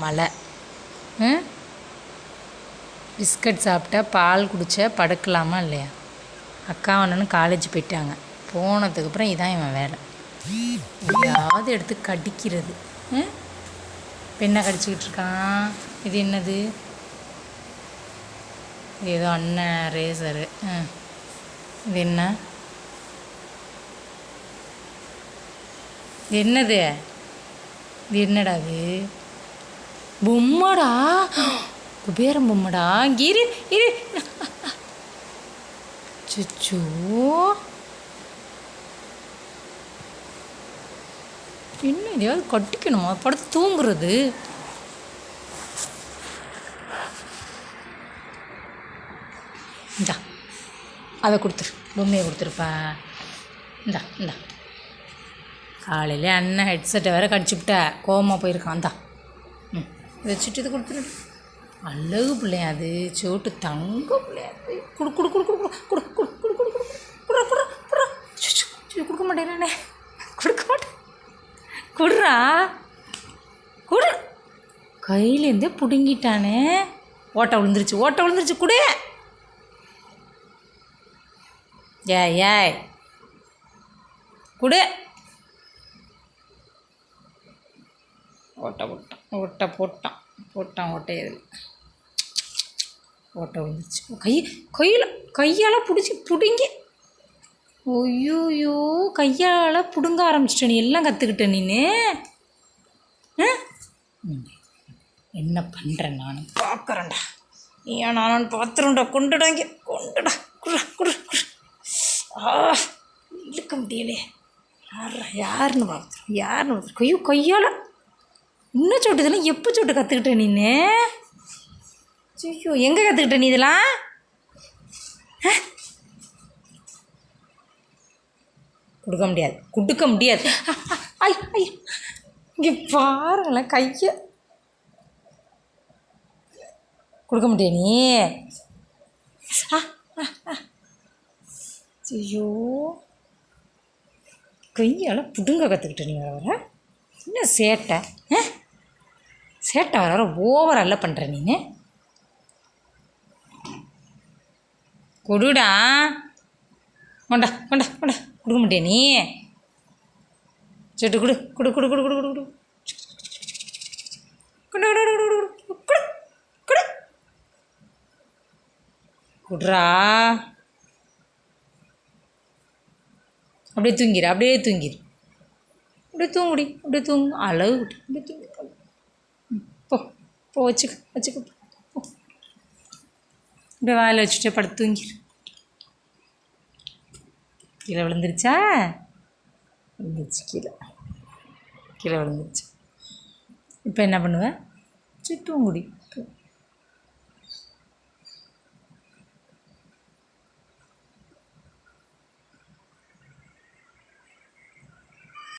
மழை. பிஸ்கட் சாப்பிட்டா பால் குடித்தா படுக்கலாமா இல்லையா? அக்கா அண்ணனும் காலேஜ் போயிட்டாங்க. போனதுக்கப்புறம் இதான் இவன் வேலை. எதையாவது எடுத்து கடிக்கிறது. பெண்ணை கடிச்சிக்கிட்டு இருக்கான். இது என்னது? இது ஏதோ அண்ணன் ரேசரு. இது என்ன? இது என்னது? இது என்னடா? இது பொம்மைடா. குபேரம் பொம்மைடா. இரு இரு. சுச்சோ, இன்னும் எதையாவது கட்டிக்கணுமா? படுத்து தூங்குறது. இந்தா அதை கொடுத்துரு, பொம்மையை கொடுத்துருப்பா. இந்தா இந்தா. காலையில் அண்ணன் ஹெட்செட்டை வேறு கடிச்சுவிட்ட, கோவமாக போயிருக்கான். இந்தா இதை வச்சுட்டு இது கொடுத்துரு. அழகு பிள்ளையா அது, சோட்டு தங்க பிள்ளையா அது. குடு குடு குடு குடு குடு குடு குடு குடு குடு குடு குடு குடு. கொடுக்க மாட்டேன் நானே, கொடுக்க மாட்டேன். குடுறா குடு. கையிலேருந்தே பிடுங்கிட்டானே. ஓட்டை விழுந்துருச்சு, ஓட்டை விழுந்துருச்சு. குடு. ஏய் ஏய் குடு. ஓட்டை போட்டான், ஓட்டை போட்டான் போட்டான். ஓட்டையது ஓட்டை விழுந்துருச்சு. கையால் பிடிச்சி பிடுங்கி. ஐயோயோ, கையால் பிடுங்க ஆரம்பிச்சிட்ட. நீ எல்லாம் கற்றுக்கிட்ட நீனு. என்ன பண்ணுறேன் நான் பார்க்குறேன்டா. ஏன் நான் பார்த்துருண்டா. கொண்டுடா, இங்கே கொண்டுடா. குடுறா குடு குடு. இழுக்க முடியலையே. யாருன்னு பார்த்துறோம், யாருன்னு பார்த்துருக்கோம். கையால் இன்னும் சொட்டு. இதெல்லாம் எப்போ சொட்டு கற்றுக்கிட்ட நீனு? ஐயோ, எங்கே கற்றுக்கிட்ட நீ இதெல்லாம்? கொடுக்க முடியாது, கொடுக்க முடியாது. ஐ ஐ, இங்கே பாருங்களேன், கையை கொடுக்க முடியாது நீ. ஐயோ, கையால் பிடுங்க கற்றுக்கிட்ட நீ. வர என்ன சேட்டை? சேட்டை வர ஓவர் அல்ல பண்ணுற நீ. கொடுடா. கொண்டா கொண்டா கொண்டா. கொடுக்க முடியா நீ? சொட்டு கொடு கொடு கொடு கொடு கொடு கொடு கொடு கொடு கொடு கொடு கொடு. குடுறா. அப்படியே தூங்கிடு, அப்படியே தூங்கிடு. அப்படியே தூங்குடி, அப்படியே தூங்கு. அழகு குட்டி, அப்படியே தூங்கி. போ போ, வச்சுக்க வச்சுக்க. போ, அப்படியே வாயில் வச்சுட்டு படுத்து தூங்கிடு. கீழே விழுந்துருச்சா? விழுந்துருச்சு, கீழே கீழே விழுந்துருச்சு. இப்போ என்ன பண்ணுவேன்? தூங்குடி.